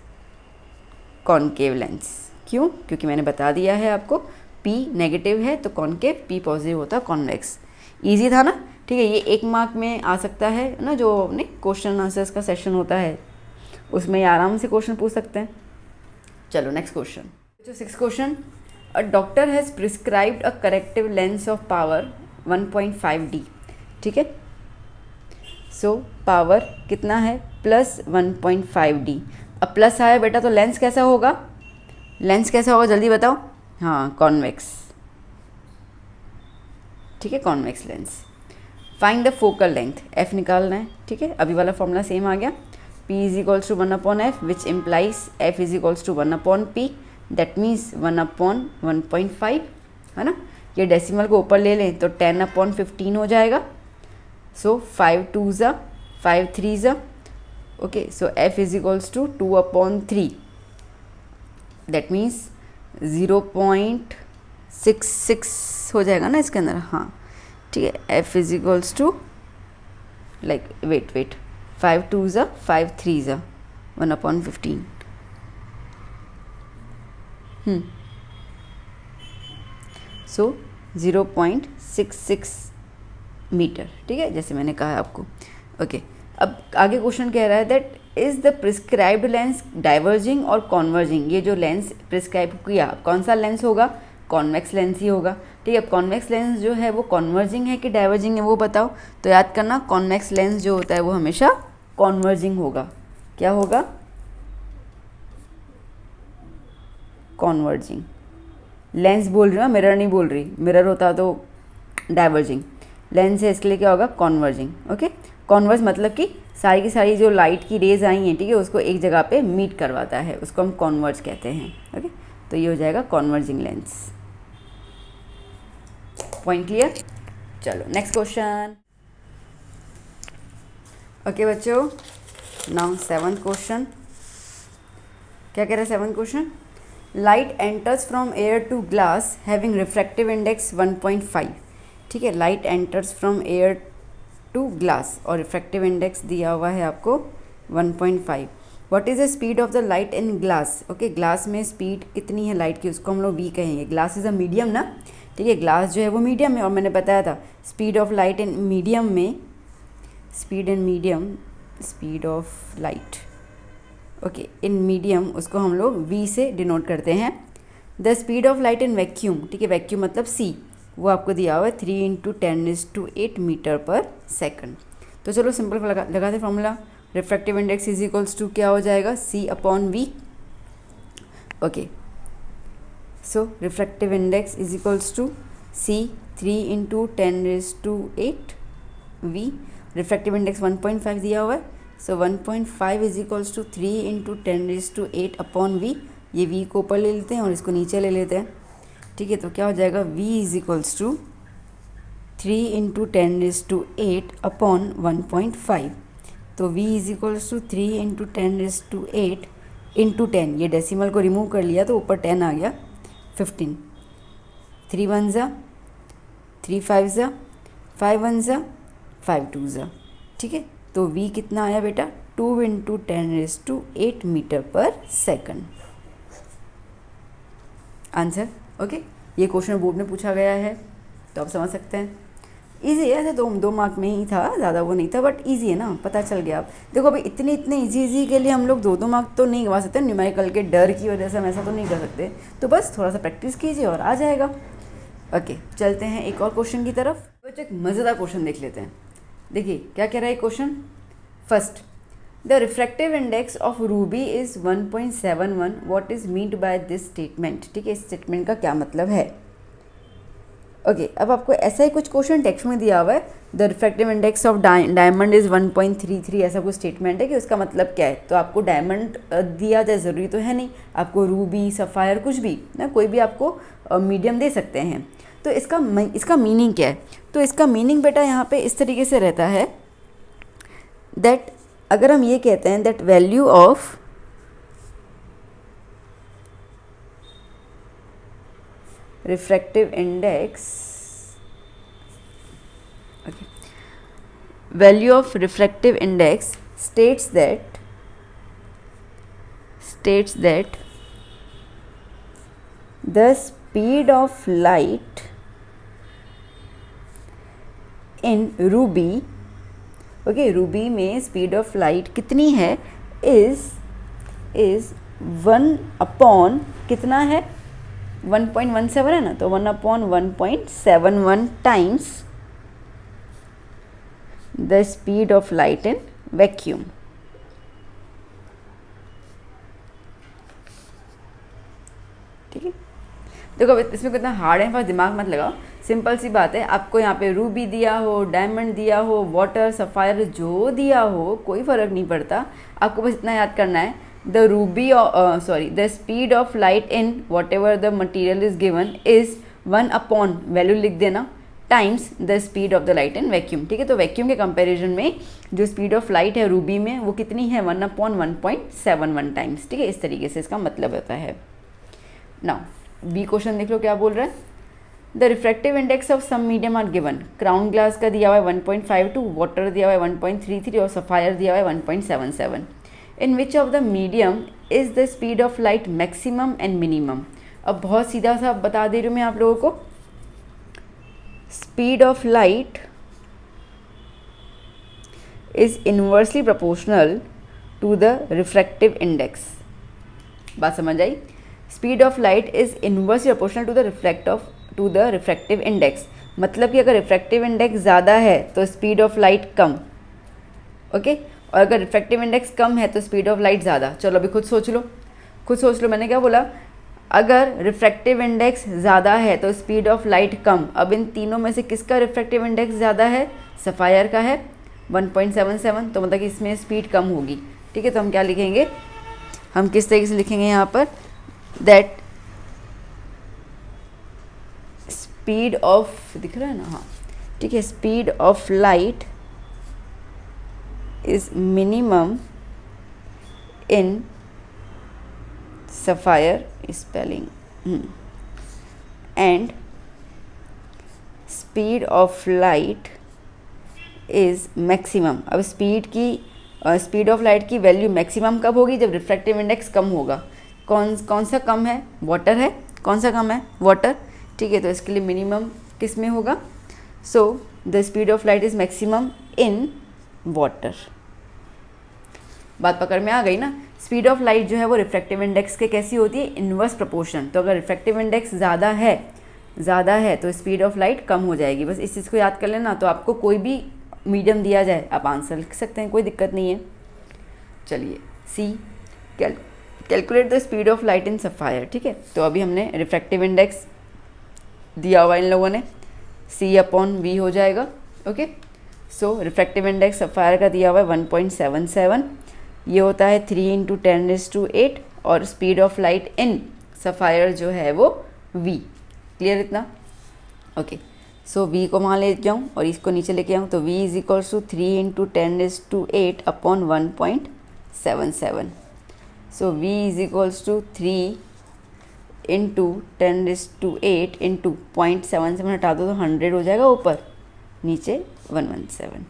concave lens. क्यों? क्योंकि मैंने बता दिया है आपको, P नेगेटिव है तो कॉनकेव, P पॉजिटिव होता है कॉन्वेक्स। ईजी था ना? ठीक है, ये 1 मार्क में आ सकता है ना, जो अपने क्वेश्चन आंसर्स का सेशन होता है उसमें आराम से क्वेश्चन पूछ सकते हैं। चलो नेक्स्ट क्वेश्चन, जो 6th question, a doctor has prescribed a corrective lens of power 1.5 D. ठीक है, सो पावर कितना है +1.5 डी। अब प्लस आया बेटा तो लेंस कैसा होगा, लेंस कैसा होगा जल्दी बताओ। हाँ, कॉन्वेक्स। ठीक है, convex lens. Find the focal length, f निकालना है। ठीक है, अभी वाला फॉर्मूला सेम आ गया, p is equals to 1/f which implies f is equals to 1/p, that means 1/1.5, है ना। ये डेसिमल को ऊपर ले लें तो 10/15 हो जाएगा। सो 5 2 ज़ा 5 3 ज़ा, okay, so f is equals to 2/3, that means 0.66 हो जाएगा ना इसके अंदर। हाँ ठीक है, f is equals to like wait 5 2 ज़ा 5 3 ज़ा 1/15। So 0.66 metre. ठीक है, जैसे मैंने कहा आपको। ओके, अब आगे क्वेश्चन कह रहा है that is the prescribed lens diverging और कॉन्वर्जिंग। ये जो लेंस प्रिस्क्राइब किया, कौन सा लेंस होगा, कॉन्वेक्स लेंस ही होगा। ठीक है। कॉन्वेक्स लेंस जो है वो कॉन्वर्जिंग है कि डाइवर्जिंग है वो बताओ। तो याद करना कॉन्वेक्स लेंस जो होता है वो हमेशा कॉन्वर्जिंग होगा। क्या होगा? कॉन्वर्जिंग। लेंस बोल रही हूँ, मिरर नहीं बोल रही, मिरर होता तो डाइवर्जिंग। लेंस है इसके लिए क्या होगा? कॉन्वर्जिंग। ओके। कॉन्वर्ज मतलब कि सारी की सारी जो लाइट की रेज आई हैं, ठीक है, उसको एक जगह पे मीट करवाता है, उसको हम कॉन्वर्ज कहते हैं। ओके, तो ये हो जाएगा कॉन्वर्जिंग लेंस। Point clear? चलो नेक्स्ट क्वेश्चन। ओके बच्चों, नाउ 7th क्वेश्चन। क्या कह रहा है 7th question? Light enters from air to glass having refractive index 1.5। ठीक है, light enters from air to glass और रिफ्रैक्टिव इंडेक्स दिया हुआ है आपको 1.5। What is the speed of the light in glass? Okay, glass में स्पीड कितनी है लाइट की, उसको हम लोग वी कहेंगे। ग्लास इज़ अ मीडियम ना, ठीक है, ग्लास जो है वो मीडियम है, और मैंने बताया था speed of light in medium में, speed in medium, speed of light, okay, in medium, उसको हम लोग वी से डिनोट करते हैं। The speed of light in vacuum, ठीक है, वैक्यूम मतलब सी, वो आपको दिया हुआ है 3 × 10⁸ मीटर पर सेकंड। तो चलो सिंपल लगाते formula. Refractive index is equals to क्या हो जाएगा? C/V। Okay, so refractive index is equals to C 3 × 10⁸ V। Refractive index 1.5 दिया हुआ है, so 1.5 is equals to 3 × 10⁸ V। ये V को ऊपर ले लेते हैं और इसको नीचे ले लेते हैं, ठीक है। तो क्या हो जाएगा? V is equals to 3 × 10⁸1.5। तो V इज इक्वल्स टू 3 × 10⁸ × 10, ये डेसिमल को रिमूव कर लिया तो ऊपर 10 आ गया, 15। 3 1 ज़ा, 3 5 ज़ा, 5 1 ज़ा, 5 2 ज़ा, ठीक है। तो V कितना आया बेटा? 2 × 10⁸ मीटर पर सेकंड। आंसर। ओके, ये क्वेश्चन बोर्ड में पूछा गया है तो आप समझ सकते हैं। इजी है, ऐसे 2 मार्क में ही था, ज़्यादा वो नहीं था, बट इजी है ना, पता चल गया। आप देखो अभी इतने इजी के लिए हम लोग 2 मार्क तो नहीं गवा सकते, न्यूमेरिकल के डर की वजह से हम ऐसा तो नहीं कर सकते। तो बस थोड़ा सा प्रैक्टिस कीजिए और आ जाएगा। ओके, चलते हैं एक और क्वेश्चन की तरफ। तो एक मज़ेदार क्वेश्चन देख लेते हैं। देखिए क्या कह रहा है question. First, the refractive index of Ruby is 1.71। What is meant by this statement? ठीक है, इस स्टेटमेंट का क्या मतलब है? ओके, अब आपको ऐसा ही कुछ क्वेश्चन टेक्स्ट में दिया हुआ है, the refractive index of diamond is 1.33, ऐसा कुछ स्टेटमेंट है कि उसका मतलब क्या है। तो आपको डायमंड दिया जाए ज़रूरी तो है नहीं, आपको रूबी, सफ़ायर, कुछ भी ना, कोई भी आपको मीडियम दे सकते हैं। तो इसका मीनिंग क्या है? तो इसका मीनिंग बेटा यहाँ पे इस तरीके से रहता है दैट, अगर हम ये कहते हैं that value of refractive index, okay, value of refractive index states that the speed of light in ruby, okay, ruby में speed of light कितनी है? is 1/, कितना है? 1.17 है ना, तो 1/1.71 times the speed of light in vacuum. ठीक है, देखो अब इसमें कितना हार्ड है, बस दिमाग मत लगाओ, सिंपल सी बात है। आपको यहाँ पे रूबी दिया हो, डायमंड दिया हो, वाटर, सफ़ायर जो दिया हो, कोई फ़र्क नहीं पड़ता। आपको बस इतना याद करना है, the speed of light in whatever the material is given is 1/, value लिख देना, times the speed of the light in vacuum. ठीक है, तो वैक्यूम के कंपैरिजन में जो स्पीड ऑफ लाइट है रूबी में वो कितनी है? 1/1.71 टाइम्स। ठीक है, इस तरीके से इसका मतलब होता है। नाउ बी क्वेश्चन देख लो क्या बोल रहा है। The refractive index of some medium are given. Crown glass का दिया हुआ है 1.52, वाटर दिया हुआ है 1.33 और सफ़ायर दिया हुआ है 1.77। In which of the medium is the speed of light maximum and minimum? अब बहुत सीधा सा बता दे रही हूँ मैं आप लोगों को, speed of light is inversely proportional to the refractive index. बात समझ आई? Speed of light is inversely proportional to the to the refractive index. मतलब कि अगर रिफ्रैक्टिव इंडेक्स ज़्यादा है तो स्पीड ऑफ लाइट कम, ओके, और अगर रिफ्रैक्टिव इंडेक्स कम है तो स्पीड ऑफ लाइट ज़्यादा। चलो अभी खुद सोच लो, खुद सोच लो, मैंने क्या बोला, अगर रिफ्रैक्टिव इंडेक्स ज़्यादा है तो स्पीड ऑफ लाइट कम। अब इन तीनों में से किसका रिफ्रैक्टिव इंडेक्स ज़्यादा है? सफ़ायर का है 1.77, तो मतलब कि इसमें स्पीड कम होगी। ठीक है, तो हम क्या लिखेंगे, हम किस तरीके से लिखेंगे यहाँ पर, दैट स्पीड ऑफ, दिख रहा है ना, हाँ ठीक है, speed of light is minimum in sapphire spelling and speed of light is maximum. अब स्पीड ऑफ लाइट की वैल्यू मैक्सिमम कब होगी? जब रिफ्रैक्टिव इंडेक्स कम होगा। कौन सा कम है? वाटर है। कौन सा कम है? वाटर। ठीक है, तो इसके लिए मिनिमम किस में होगा? So the speed of light is maximum in water. बात पकड़ में आ गई ना? स्पीड ऑफ लाइट जो है वो रिफ्रैक्टिव इंडेक्स के कैसी होती है? Inverse proportion. तो अगर रिफ्रैक्टिव इंडेक्स ज़्यादा है तो स्पीड ऑफ लाइट कम हो जाएगी। बस इस चीज़ को याद कर लेना। तो आपको कोई भी मीडियम दिया जाए आप आंसर लिख सकते हैं, कोई दिक्कत नहीं है। चलिए C, calculate the speed of light in sapphire. ठीक है, तो अभी हमने रिफ्रैक्टिव इंडेक्स दिया हुआ इन लोगों ने, C/V हो जाएगा। Okay, so refractive index sapphire का दिया हुआ है 1.77, ये होता है 3 × 10⁸, और speed of light in sapphire जो है वो V। क्लियर इतना? ओके, सो V को वहाँ ले जाऊँ और इसको नीचे लेके आऊँ, तो V is equals to 3 × 10⁸ upon 1.77। So V is equals to 3 × 10⁸ into 0.77 हटा दो तो 100 हो जाएगा, ऊपर नीचे 117।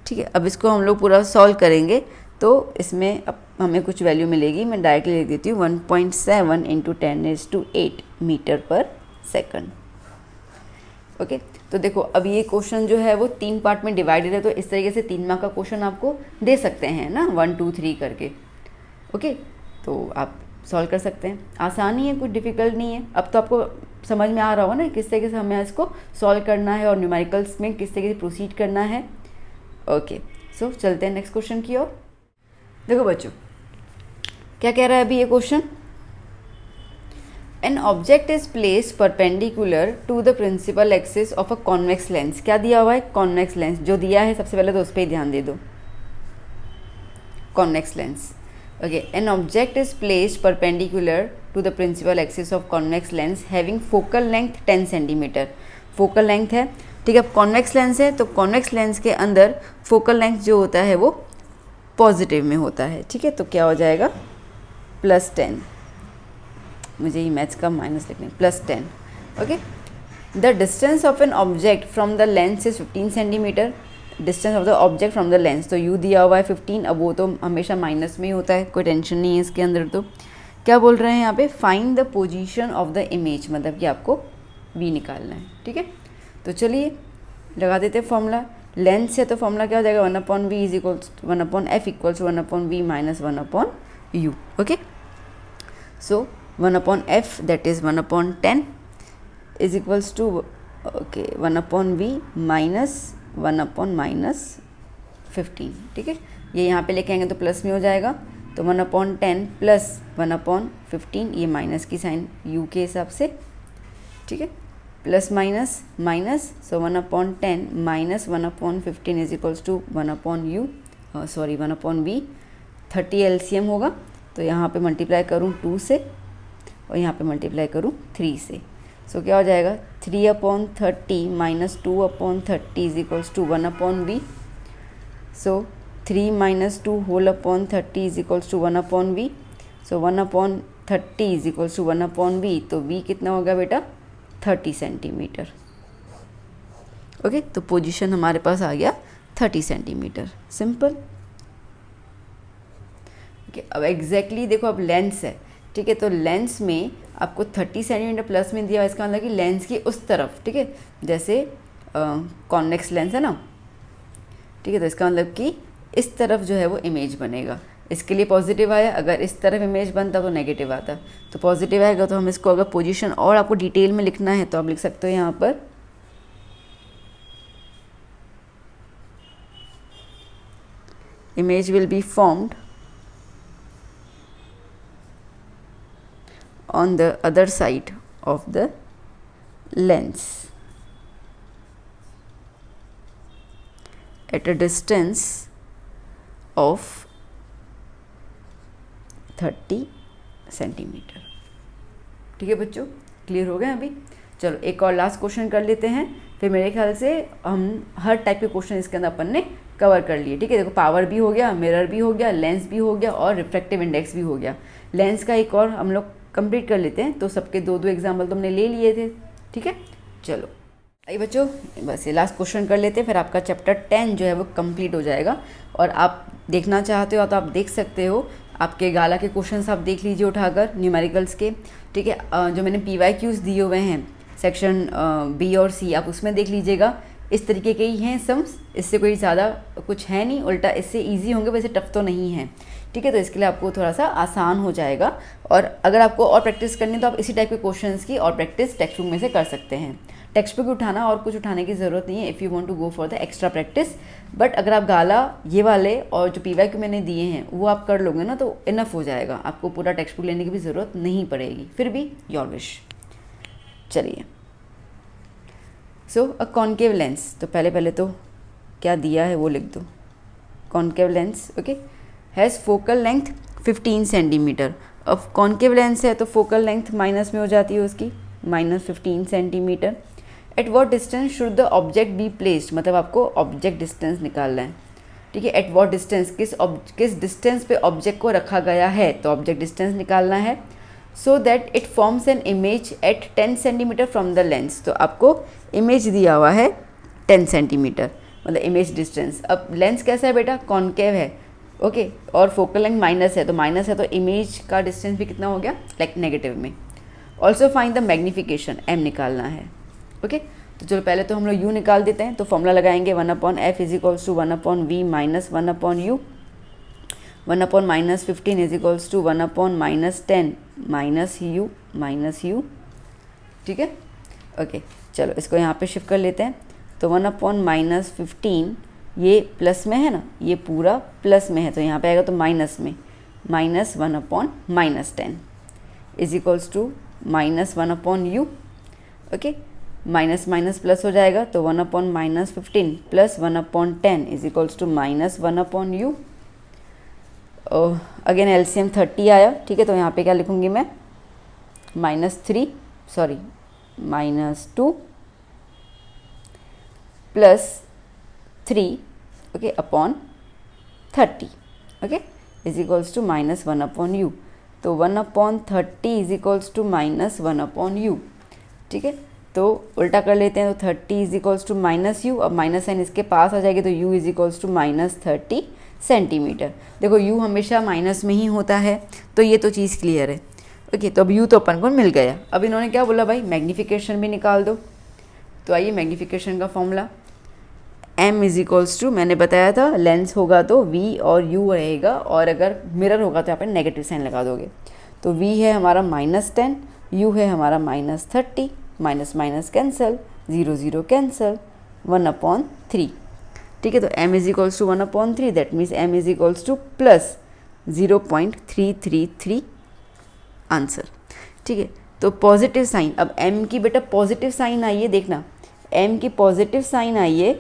ठीक है, अब इसको हम लोग पूरा सॉल्व करेंगे तो इसमें अब हमें कुछ वैल्यू मिलेगी। मैं डायरेक्टली लिख देती हूँ 1.7 × 10⁸ मीटर पर सेकंड। ओके, तो देखो अब ये क्वेश्चन जो है वो 3 पार्ट में डिवाइडेड है, तो इस तरीके से 3 मार्क का क्वेश्चन आपको दे सकते हैं ना, 1 2 3 करके। ओके, तो आप सॉल्व कर सकते हैं, आसान ही है, कुछ डिफ़िकल्ट नहीं है। अब तो आपको समझ में आ रहा होगा ना किस तरीके से हमें इसको सॉल्व करना है और न्यूमेरिकल्स में किस तरीके से प्रोसीड करना है। ओके, सो चलते हैं नेक्स्ट क्वेश्चन की ओर। देखो बच्चों, क्या कह रहा है अभी ये question, an object is placed perpendicular to the principal axis of a convex lens. क्या दिया हुआ है? कॉन्वेक्स लेंस जो दिया है, सबसे पहले तो उस पर ही ध्यान दे दो, convex lens. Okay, an object is placed perpendicular to the principal axis of convex lens having focal length 10 centimetre. Focal length है, ठीक है। अब कॉन्वेक्स लेंस है तो कॉन्वेक्स लेंस के अंदर फोकल लेंथ जो होता है वो पॉजिटिव में होता है, ठीक है। तो क्या हो जाएगा +10, मुझे ये मैथ्स का माइनस लिखना है, +10। Okay, the distance of an object from the lens is 15 centimetre. Distance of the object from the lens, तो यू दिया हुआ है 15, अब वो तो हमेशा माइनस में ही होता है, कोई टेंशन नहीं है इसके अंदर। तो क्या बोल रहे हैं यहाँ पे, find the position of the image, मतलब कि आपको वी निकालना है, ठीक है। तो चलिए लगा देते हैं फॉर्मूला। लेंस है तो फॉर्मूला क्या हो जाएगा, 1/v is equals 1/f equals 1/v minus 1/u। Okay, so 1/f that is 1/10 is equals to okay 1/v minus 1/-15, ठीक है। ये यहाँ पे लेके आएंगे तो प्लस में हो जाएगा, तो 1/10 प्लस 1/15, ये माइनस की साइन u के हिसाब से, ठीक है, plus minus minus, so 1/10 minus 1/15 is equals to 1/u, sorry 1/v। 30 LCM होगा, तो यहाँ पे मल्टीप्लाई करूँ 2 से और यहाँ पे मल्टीप्लाई करूँ 3 से, सो क्या हो जाएगा 3/30 minus 2/30 is equals to 1/v। So 3 minus 2 whole upon 30 is equals to 1/v। So 1/30 is equals to 1/v, तो v कितना होगा बेटा 30 सेंटीमीटर। ओके, तो पोजीशन हमारे पास आ गया 30 सेंटीमीटर, सिंपल। ओके, अब एग्जैक्टली देखो, अब लेंस है, ठीक है, तो लेंस में आपको 30 सेंटीमीटर प्लस में दिया, इसका मतलब कि लेंस की उस तरफ, ठीक है, जैसे कॉन्वेक्स लेंस है ना, ठीक है, तो इसका मतलब कि इस तरफ जो है वो इमेज बनेगा। इसके लिए पॉजिटिव आया, अगर इस तरफ इमेज बनता तो नेगेटिव आता। तो पॉजिटिव आएगा तो हम इसको अगर पोजीशन और आपको डिटेल में लिखना है तो आप लिख सकते हो यहाँ पर image will be formed on the other side of the lens at a distance of 30 centimetre. ठीक है बच्चों, क्लियर हो गए अभी? चलो एक और लास्ट क्वेश्चन कर लेते हैं, फिर मेरे ख्याल से हम हर टाइप के क्वेश्चन इसके अंदर अपन ने कवर कर लिए। ठीक है, देखो पावर भी हो गया, मिरर भी हो गया, लेंस भी हो गया और रिफ्रैक्टिव इंडेक्स भी हो गया। लेंस का एक और हम लोग कंप्लीट कर लेते हैं, तो सबके दो दो एग्जाम्पल तो हमने ले लिए थे। ठीक है, चलो आइए बच्चों बस ये लास्ट क्वेश्चन कर लेते हैं, फिर आपका चैप्टर 10 जो है वो कंप्लीट हो जाएगा। और आप देखना चाहते हो तो आप देख सकते हो, आपके गाला के क्वेश्चंस आप देख लीजिए उठाकर न्यूमेरिकल्स के। ठीक है, जो मैंने PYQs दिए हुए हैं सेक्शन B और C, आप उसमें देख लीजिएगा। इस तरीके के ही हैं सम्स, इससे कोई ज़्यादा कुछ है नहीं, उल्टा इससे इजी होंगे, वैसे टफ तो नहीं है। ठीक है, तो इसके लिए आपको थोड़ा सा आसान हो जाएगा। और अगर आपको और प्रैक्टिस करनी है तो आप इसी टाइप के क्वेश्चंस की और प्रैक्टिस टेक्स्ट बुक में से कर सकते हैं। टेक्स्ट बुक उठाना और कुछ उठाने की ज़रूरत नहीं है if you want to go for the extra practice. But अगर आप गाला ये वाले और जो PYQ मैंने दिए हैं वो आप कर लोगे ना तो इनफ हो जाएगा, आपको पूरा टेक्स्ट बुक लेने की भी ज़रूरत नहीं पड़ेगी। फिर भी योर विश। चलिए, सो अ कॉन्केव लेंस, तो पहले तो क्या दिया है वो लिख दो। Concave lens okay has focal length 15 centimetre. अब कॉन्केव लेंस है तो फोकल लेंथ माइनस में हो जाती है उसकी, -15 centimetre. At what distance should the object be placed, मतलब आपको ऑब्जेक्ट डिस्टेंस निकालना है। ठीक है, एट वॉट डिस्टेंस, किस डिस्टेंस पे ऑब्जेक्ट को रखा गया है, तो ऑब्जेक्ट डिस्टेंस निकालना है। So that it forms an image at 10 centimetre from the lens, तो आपको इमेज दिया हुआ है 10 सेंटीमीटर, मतलब इमेज डिस्टेंस। अब लेंस कैसा है बेटा, कॉन्केव है ओके, और फोकल लेंथ माइनस है, तो माइनस है तो इमेज का डिस्टेंस भी कितना हो गया, लाइक नेगेटिव में। Also find the magnification, m निकालना है ओके। तो चलो पहले तो हम लोग u निकाल देते हैं, तो फॉर्मूला लगाएंगे 1/f = 1/v - 1/u, 1/- 15 = 1/- 10 -u। ठीक है ओके, चलो इसको यहाँ पे शिफ्ट कर लेते हैं। तो 1/- 15 ये प्लस में है ना, ये पूरा प्लस में है तो यहाँ पे आएगा तो माइनस में, -1/- 10 = -1/u okay. Minus minus plus हो जाएगा तो 1/- 15 + 1/10 = -1/u। अगेन LCM 30 आया। ठीक है, तो यहाँ पे क्या लिखूँगी मैं, -2 + 3 ओके अपॉन 30 ओके = -1/u। तो 1/30 = -1/u। ठीक है, तो उल्टा कर लेते हैं, तो 30 = -u, अब माइनस साइन इसके पास आ जाएगी तो u = -30 सेंटीमीटर। देखो u हमेशा माइनस में ही होता है, तो ये तो चीज़ क्लियर है ओके। तो अब u तो अपन को मिल गया। अब इन्होंने क्या बोला भाई, मैग्नीफिकेशन भी निकाल दो। तो आइए मैग्नीफिकेशन का फॉर्मूला, m = मैंने बताया था लेंस होगा तो v और u रहेगा, और अगर मिरर होगा तो यहाँ पे नेगेटिव साइन लगा दोगे। तो v है हमारा -10, u है हमारा -30, माइनस माइनस कैंसल, 0 0 कैंसल, 1/3। ठीक है, तो m = 1/3, that means m = +0.333 answer. ठीक है, तो पॉजिटिव साइन, अब m की बेटा पॉजिटिव साइन आई है, देखना m की पॉजिटिव साइन आई है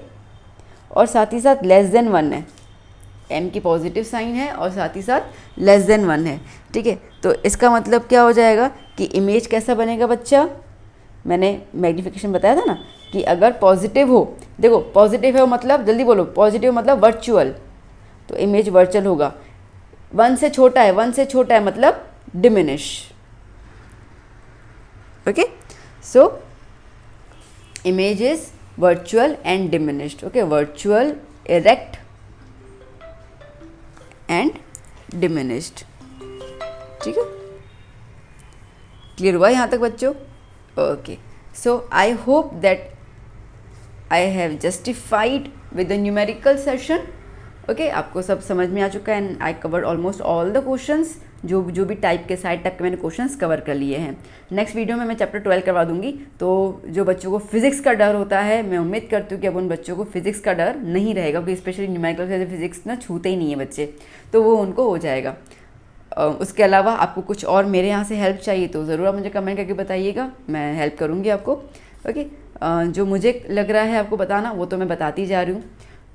और साथ ही साथ <1 है। m की पॉजिटिव साइन है और साथ ही साथ <1 है। ठीक है, तो इसका मतलब क्या हो जाएगा कि इमेज कैसा बनेगा बच्चा, मैंने मैग्नीफिकेशन बताया था ना कि अगर पॉजिटिव हो, देखो पॉजिटिव है मतलब, जल्दी बोलो, पॉजिटिव मतलब वर्चुअल, तो इमेज वर्चुअल होगा। 1 से छोटा है, 1 से छोटा है मतलब diminish okay. So image is virtual and diminished okay, virtual, erect and diminished. ठीक है, क्लियर हुआ यहाँ तक बच्चों? Okay, so I hope that I have justified with the numerical session okay आपको सब समझ में आ चुका है and I covered almost all the questions जो भी टाइप के साइड टाइप के मैंने क्वेश्चंस कवर कर लिए हैं। नेक्स्ट वीडियो में मैं चैप्टर 12 करवा दूंगी। तो जो बच्चों को फिजिक्स का डर होता है, मैं उम्मीद करती हूँ कि अब उन बच्चों को फिजिक्स का डर नहीं रहेगा, क्योंकि स्पेशली न्यूमेरिकल से फिजिक्स ना छूते ही नहीं है बच्चे, तो वो उनको हो जाएगा। उसके अलावा आपको कुछ और मेरे यहाँ से हेल्प चाहिए तो ज़रूर आप मुझे कमेंट करके बताइएगा, मैं हेल्प करूँगी आपको। ओके जो मुझे लग रहा है आपको बताना वो तो मैं बताती जा रही हूँ।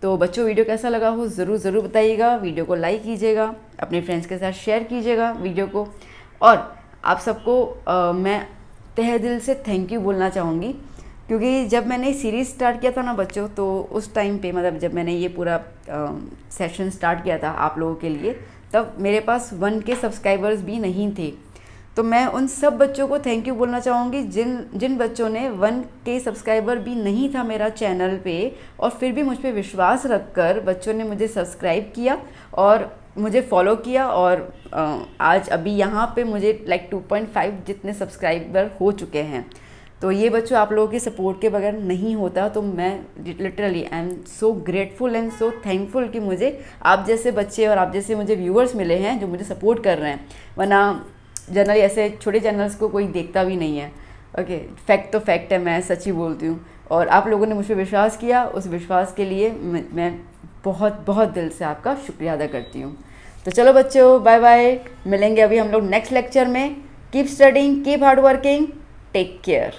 तो बच्चों वीडियो कैसा लगा हो ज़रूर बताइएगा, वीडियो को लाइक कीजिएगा, अपने फ्रेंड्स के साथ शेयर कीजिएगा वीडियो को। और आप सबको मैं तहे दिल से थैंक यू बोलना चाहूँगी, क्योंकि जब मैंने सीरीज़ स्टार्ट किया था ना बच्चों, तो उस टाइम पे मतलब जब मैंने ये पूरा सेशन स्टार्ट किया था आप लोगों के लिए, तब मेरे पास 1K सब्सक्राइबर्स भी नहीं थे। तो मैं उन सब बच्चों को थैंक यू बोलना चाहूँगी जिन बच्चों ने 1K सब्सक्राइबर भी नहीं था मेरा चैनल पे, और फिर भी मुझ पे विश्वास रखकर बच्चों ने मुझे सब्सक्राइब किया और मुझे फॉलो किया, और आज अभी यहाँ पे मुझे लाइक 2.5 जितने सब्सक्राइबर हो चुके हैं। तो ये बच्चों आप लोगों के सपोर्ट के बगैर नहीं होता। तो मैं literally I am so grateful and so thankful कि मुझे आप जैसे बच्चे और आप जैसे मुझे व्यूअर्स मिले हैं जो मुझे सपोर्ट कर रहे हैं, वरना जनरली ऐसे छोटे चैनल्स को कोई देखता भी नहीं है। ओके फैक्ट तो फैक्ट है, मैं सच ही बोलती हूँ, और आप लोगों ने मुझ पर विश्वास किया, उस विश्वास के लिए मैं बहुत बहुत दिल से आपका शुक्रिया अदा करती हूँ। तो चलो बच्चों बाय बाय, मिलेंगे अभी हम लोग नेक्स्ट लेक्चर में। Keep studying, keep hard working, take care.